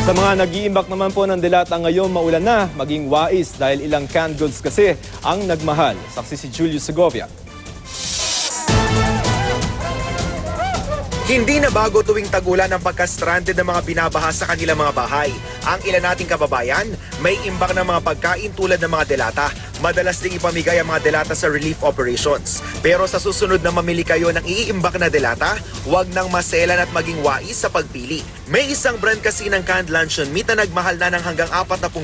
Sa mga nag-iimbak naman po ng delata ngayon, maulan na, maging wais dahil ilang canned goods kasi ang nagmahal. Saksi si Julius Segovia. Hindi na bago tuwing tagulan ang pagka-stranded ng mga binabaha sa kanilang mga bahay. Ang ilan nating kababayan, may imbak ng mga pagkain tulad ng mga delata. Madalas ding ipamigay ang mga delata sa relief operations. Pero sa susunod na mamili kayo ng iimbak na delata, huwag nang maselan at maging wais sa pagpili. May isang brand kasi ng canned luncheon meat na nagmahal na ng hanggang 40%.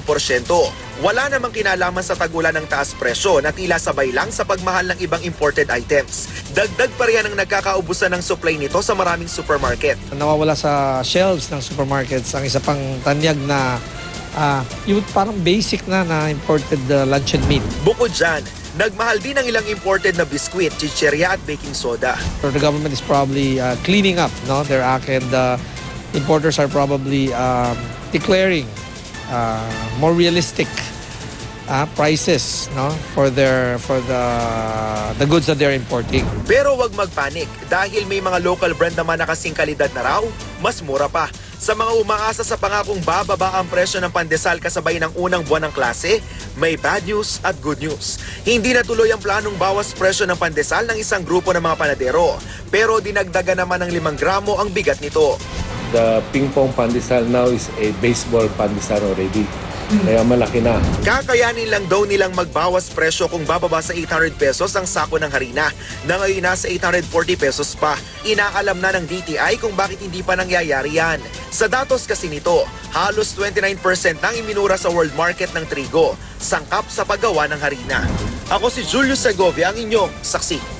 Wala namang kinalaman sa tagulan ng taas presyo na tila sabay lang sa pagmahal ng ibang imported items. Dagdag pa riyan ang nagkakaubusan ng supply nito sa maraming supermarket. Nawawala sa shelves ng supermarkets ang isa pang tanyag na yung parang basic na imported luncheon meat. Bukod dyan, nagmahal din ang ilang imported na biskwit, chicherya at baking soda. The government is probably cleaning up their act, and importers are probably declaring more realistic prices for the goods that they're importing. Pero wag magpanik dahil may mga local brand naman na kasing kalidad na raw, mas mura pa. Sa mga umaasa sa pangakong bababa ang presyo ng pandesal kasabay ng unang buwan ng klase, may bad news at good news. Hindi natuloy ang planong bawas presyo ng pandesal ng isang grupo ng mga panadero, pero dinagdagan naman ng 5 gramo ang bigat nito. The ping pong pandesal now is a baseball pandesal already. Kaya malaki na. Kakayanin lang daw nilang magbawas presyo kung bababa sa 800 pesos ang sako ng harina na ngayon nasa 840 pesos pa. Inaalam na ng DTI kung bakit hindi pa nangyayari yan. Sa datos kasi nito, halos 29% nang iminura sa world market ng trigo, sangkap sa paggawa ng harina. Ako si Julius Segovia, ang inyong saksi.